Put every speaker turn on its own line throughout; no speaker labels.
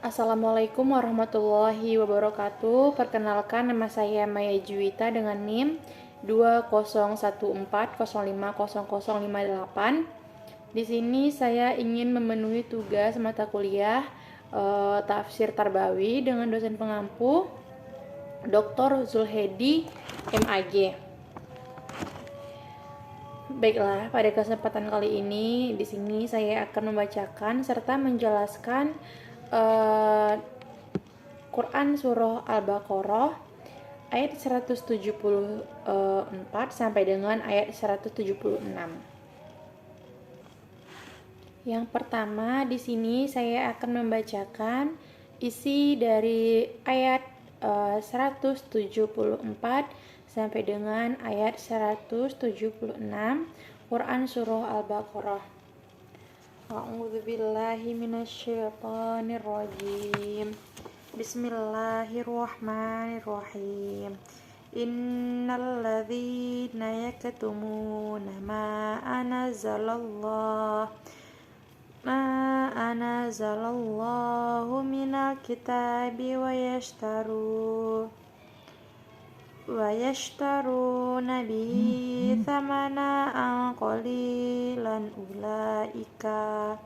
Assalamualaikum warahmatullahi wabarakatuh. Perkenalkan, nama saya Maya Juwita dengan NIM 2014050058. Di sini saya ingin memenuhi tugas mata kuliah Tafsir Tarbawi dengan dosen pengampu Dr. Zulhedi MAG. Baiklah, pada kesempatan kali ini di sini saya akan membacakan serta menjelaskan Quran Surah Al-Baqarah ayat 174 sampai dengan ayat 176. Yang pertama, di sini saya akan membacakan isi dari ayat 174 sampai dengan ayat 176 Quran Surah Al-Baqarah. A'udzubillahi minasyaitonirrajim. Bismillahirrahmanirrahim. Innalladzina yaktumuna ma anzalallahu minal kitabi wa yashtaruna bihi thamanan qalilan ulaika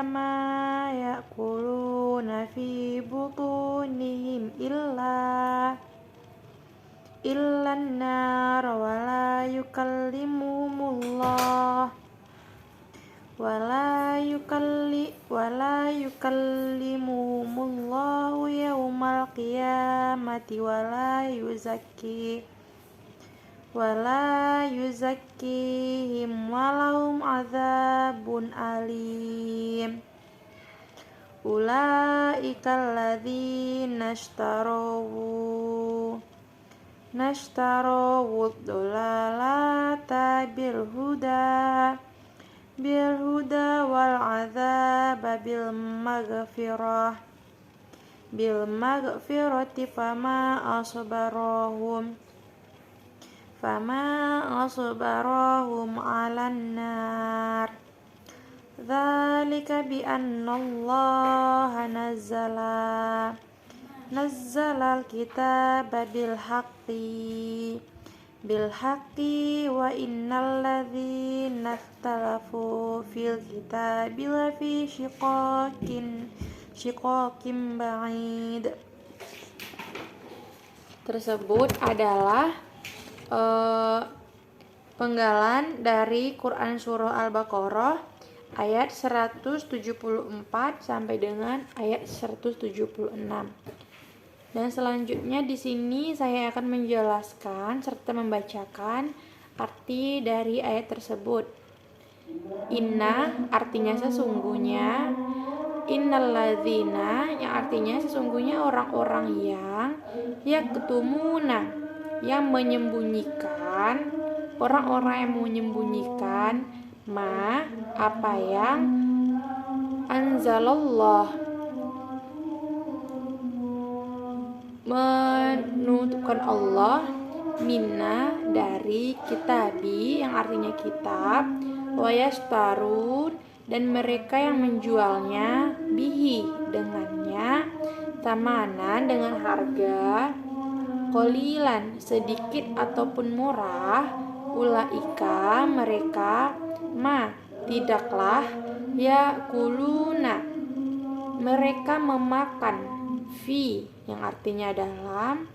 ma ya'kuluna fi butunihim illa an-nar wa la yukallimuhumullahu yawmal qiyamati wa la yuzakkihim wa lahum adzabun alim. Ulaika alladzina ishtarawu ad-dalalata bil huda wal adzaba bil maghfirati fama asbarahum 'alan nar. Dzalika bi annallaha nazzalal kitaba bil haqqi wa innal ladzina ikhtalafu fil kitabi lafi shiqaqin ba'id. Tersebut adalah penggalan dari Quran Surah Al-Baqarah ayat 174 sampai dengan ayat 176. Dan selanjutnya di sini saya akan menjelaskan serta membacakan arti dari ayat tersebut. Inna artinya sesungguhnya, innalladzina yang artinya sesungguhnya orang-orang yang yaktumuna yang menyembunyikan, orang-orang yang menyembunyikan apa yang anzalallah menutupkan Allah minna dari kitabi yang artinya kitab, wa yashtarun dan mereka yang menjualnya bihi dengannya, tamanan dengan harga, qalilan sedikit ataupun murah, ulaika mereka tidaklah yakuluna mereka memakan fi yang artinya dalam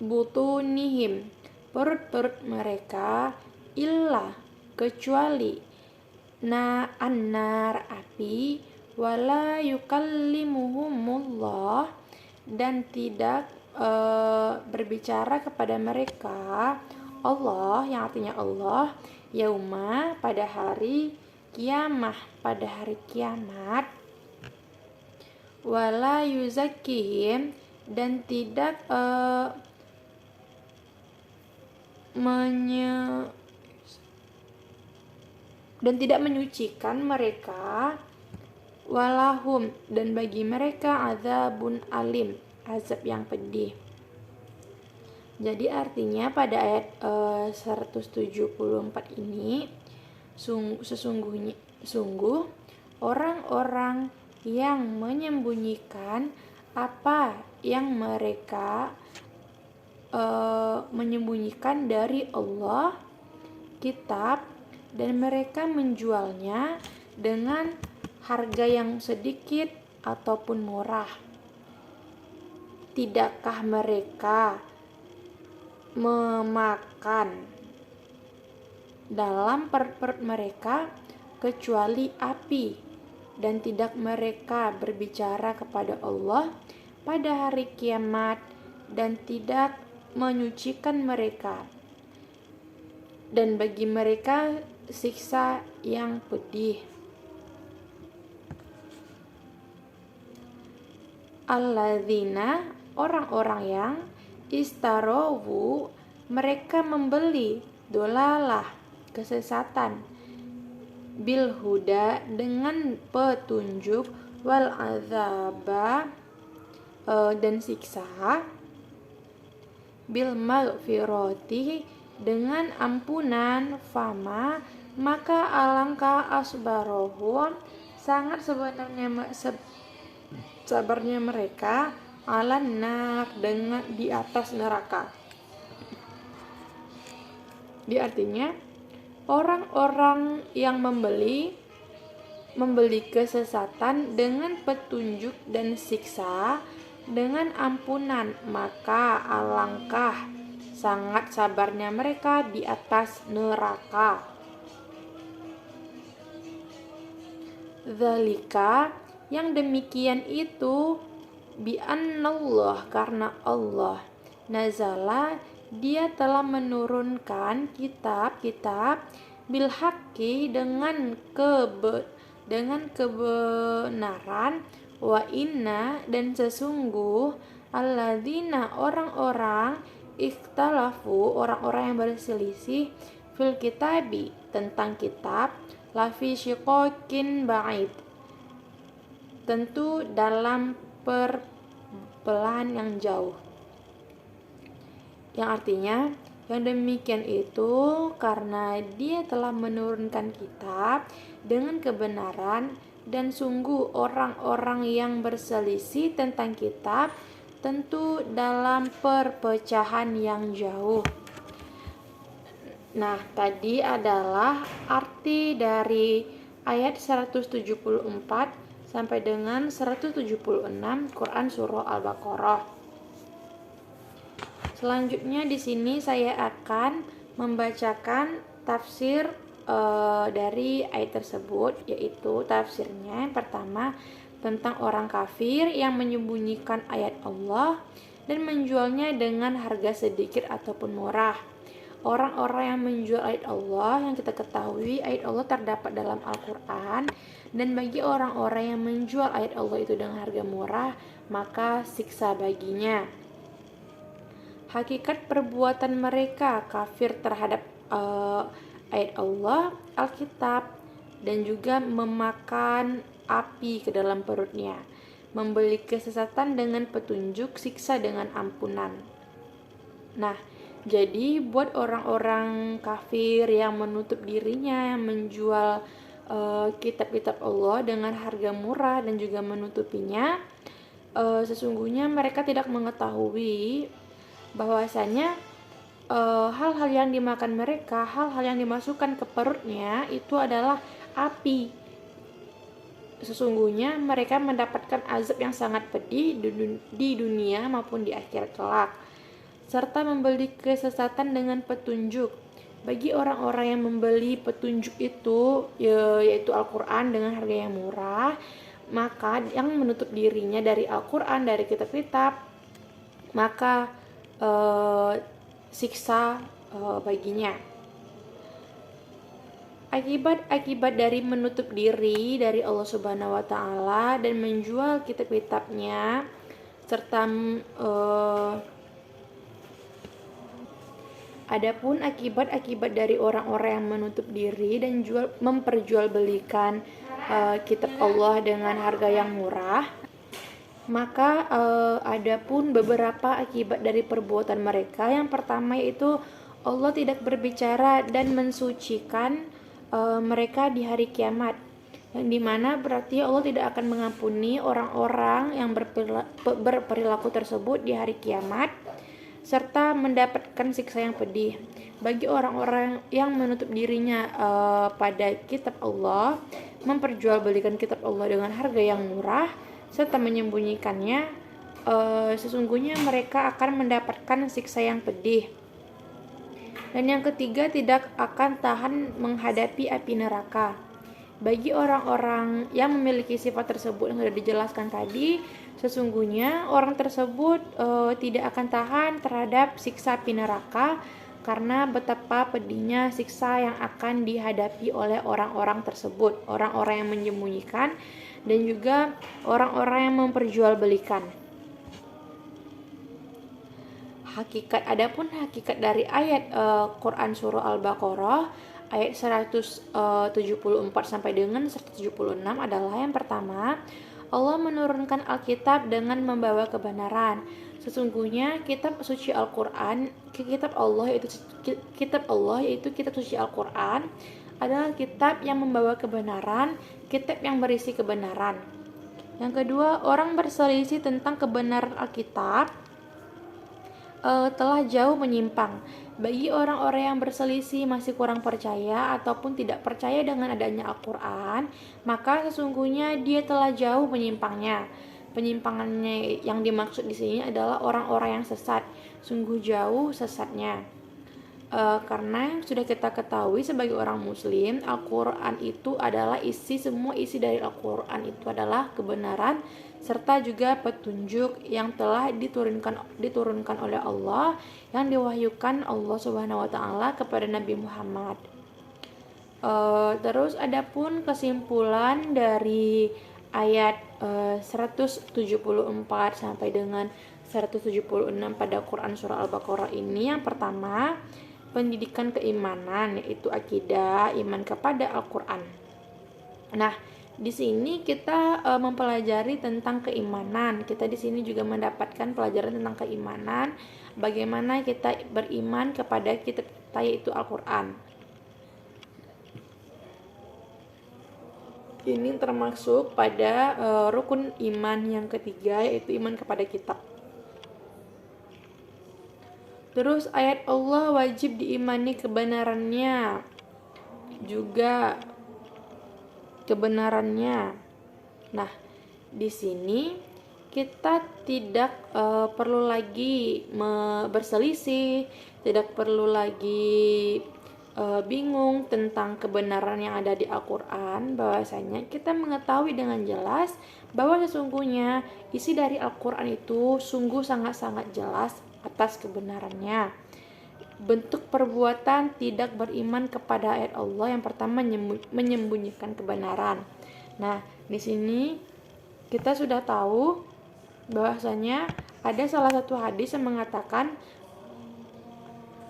butunihim perut-perut mereka illa kecuali annar api wala yukallimuhumullah dan tidak berbicara kepada mereka Allah yang artinya Allah yauma pada hari kiamah pada hari kiamat, wala yuzakkihim dan tidak menyucikan mereka, walahum dan bagi mereka adzabun alim azab yang pedih. Jadi artinya pada ayat 174 ini Sungguh orang-orang yang menyembunyikan apa yang mereka menyembunyikan dari Allah, kitab, dan mereka menjualnya dengan harga yang sedikit ataupun murah. Tidakkah mereka memakan dalam perut mereka kecuali api, dan tidak mereka berbicara kepada Allah pada hari kiamat dan tidak menyucikan mereka, dan bagi mereka siksa yang pedih. Alladzina, orang-orang yang istarowu, mereka membeli dolalah, kesesatan, bil huda, dengan petunjuk, wal azaba, dan siksa, bil maghfirati, dengan ampunan, fama, maka alangkah asbarohum, sangat sabarnya mereka, alannar, dengan di atas neraka. Di artinya orang-orang yang membeli kesesatan dengan petunjuk dan siksa dengan ampunan, maka alangkah sangat sabarnya mereka di atas neraka. Dzalika, yang demikian itu, bi'annallah, karena Allah, nazala, dia telah menurunkan kitab-kitab, bil haqqi, dengan kebenaran, wa inna, dan sesungguh, alladzina, orang-orang, ikhtalafu, orang-orang yang berselisih, fil kitabi, tentang kitab, lafi syiqaqin ba'id, tentu dalam perbelahan yang jauh. Yang artinya, yang demikian itu karena dia telah menurunkan kitab dengan kebenaran, dan sungguh orang-orang yang berselisih tentang kitab tentu dalam perpecahan yang jauh. Nah, tadi adalah arti dari ayat 174 sampai dengan 176 Quran Surah Al-Baqarah. Selanjutnya di sini saya akan membacakan tafsir dari ayat tersebut, yaitu tafsirnya yang pertama tentang orang kafir yang menyembunyikan ayat Allah dan menjualnya dengan harga sedikit ataupun murah. Orang-orang yang menjual ayat Allah, yang kita ketahui ayat Allah terdapat dalam Al-Quran, dan bagi orang-orang yang menjual ayat Allah itu dengan harga murah, maka siksa baginya. Hakikat perbuatan mereka kafir terhadap ayat Allah, Alkitab, dan juga memakan api ke dalam perutnya, membeli kesesatan dengan petunjuk, siksa dengan ampunan. Nah, jadi buat orang-orang kafir yang menutup dirinya, yang menjual kitab-kitab Allah dengan harga murah dan juga menutupinya, sesungguhnya mereka tidak mengetahui bahwasanya hal-hal yang dimakan mereka, hal-hal yang dimasukkan ke perutnya itu adalah api. Sesungguhnya mereka mendapatkan azab yang sangat pedih di dunia maupun di akhirat kelak, serta membeli kesesatan dengan petunjuk. Bagi orang-orang yang membeli petunjuk itu, yaitu Al-Quran dengan harga yang murah, maka yang menutup dirinya dari Al-Quran, dari kitab-kitab, maka siksa baginya. Akibat dari menutup diri dari Allah Subhanahu wa Ta'ala dan menjual kitab-kitabnya, serta adapun akibat dari orang-orang yang menutup diri dan memperjualbelikan kitab Allah dengan harga yang murah, maka adapun beberapa akibat dari perbuatan mereka. Yang pertama yaitu Allah tidak berbicara dan mensucikan mereka di hari kiamat, yang dimana berarti Allah tidak akan mengampuni orang-orang yang berperilaku tersebut di hari kiamat, serta mendapatkan siksa yang pedih. Bagi orang-orang yang menutup dirinya pada kitab Allah, memperjualbelikan kitab Allah dengan harga yang murah, serta menyembunyikannya, sesungguhnya mereka akan mendapatkan siksa yang pedih. Dan yang ketiga, tidak akan tahan menghadapi api neraka. Bagi orang-orang yang memiliki sifat tersebut yang sudah dijelaskan tadi, sesungguhnya orang tersebut tidak akan tahan terhadap siksa api neraka, karena betapa pedihnya siksa yang akan dihadapi oleh orang-orang tersebut, orang-orang yang menyembunyikan dan juga orang-orang yang memperjualbelikan. Adapun hakikat dari ayat Quran surah Al-Baqarah ayat 174 sampai dengan 176 adalah yang pertama, Allah menurunkan Alkitab dengan membawa kebenaran. Sesungguhnya kitab suci Al-Quran, kitab Allah yaitu kitab suci Al-Quran adalah kitab yang membawa kebenaran, kitab yang berisi kebenaran. Yang kedua, orang berselisih tentang kebenaran Alkitab telah jauh menyimpang. Bagi orang-orang yang berselisih masih kurang percaya ataupun tidak percaya dengan adanya Al-Quran, maka sesungguhnya dia telah jauh menyimpangnya. Penyimpangannya yang dimaksud di sini adalah orang-orang yang sesat, sungguh jauh sesatnya. Karena yang sudah kita ketahui sebagai orang muslim, Al-Quran itu adalah semua isi dari Al-Quran itu adalah kebenaran serta juga petunjuk yang telah diturunkan oleh Allah, yang diwahyukan Allah Subhanahu wa taala kepada Nabi Muhammad. Terus adapun kesimpulan dari ayat 174 sampai dengan 176 pada Quran surah Al-Baqarah ini, yang pertama, pendidikan keimanan, yaitu akidah, iman kepada Al-Quran. Nah, di sini kita mempelajari tentang keimanan. Kita di sini juga mendapatkan pelajaran tentang keimanan, bagaimana kita beriman kepada kitab kita yaitu Al-Quran. Ini termasuk pada rukun iman yang ketiga, yaitu iman kepada kitab. Terus ayat Allah wajib diimani kebenarannya, juga kebenarannya. Nah, di sini kita tidak perlu lagi berselisih, tidak perlu lagi bingung tentang kebenaran yang ada di Al-Quran. Bahwasanya kita mengetahui dengan jelas bahwa sesungguhnya isi dari Al-Quran itu sungguh sangat-sangat jelas atas kebenarannya. Bentuk perbuatan tidak beriman kepada ayat Allah yang pertama menyembunyikan kebenaran. Nah, di sini kita sudah tahu bahwasanya ada salah satu hadis yang mengatakan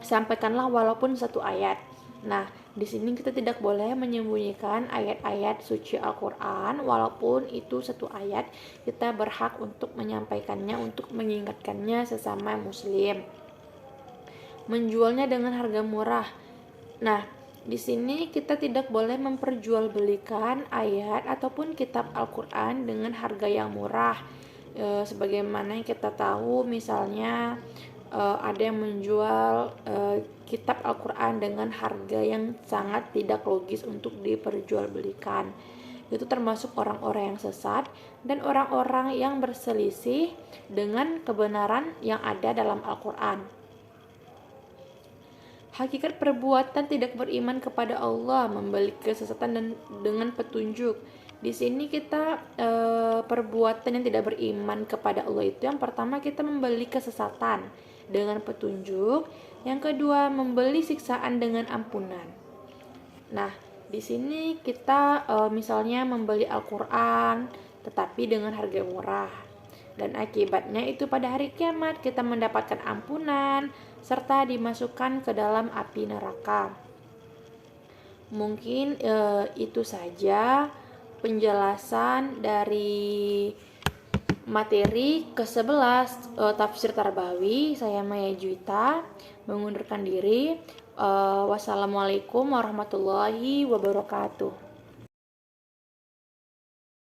sampaikanlah walaupun satu ayat. Nah, di sini kita tidak boleh menyembunyikan ayat-ayat suci Al-Quran, walaupun itu satu ayat, kita berhak untuk menyampaikannya, untuk mengingatkannya sesama muslim. Menjualnya dengan harga murah. Nah, di sini kita tidak boleh memperjualbelikan ayat ataupun kitab Al-Quran dengan harga yang murah. Sebagaimana yang kita tahu, misalnya ada yang menjual kitab Al-Quran dengan harga yang sangat tidak logis untuk diperjualbelikan. Itu termasuk orang-orang yang sesat dan orang-orang yang berselisih dengan kebenaran yang ada dalam Al-Quran. Hakikat perbuatan tidak beriman kepada Allah membeli kesesatan dan dengan petunjuk. Di sini kita perbuatan yang tidak beriman kepada Allah itu, yang pertama kita membeli kesesatan dengan petunjuk, yang kedua membeli siksaan dengan ampunan. Nah, di sini kita misalnya membeli Al-Quran tetapi dengan harga murah, dan akibatnya itu pada hari kiamat kita mendapatkan ampunan serta dimasukkan ke dalam api neraka. Mungkin itu saja penjelasan dari materi ke-11 Tafsir Tarbawi. Saya Maya Juwita mengundurkan diri. Wassalamualaikum warahmatullahi wabarakatuh.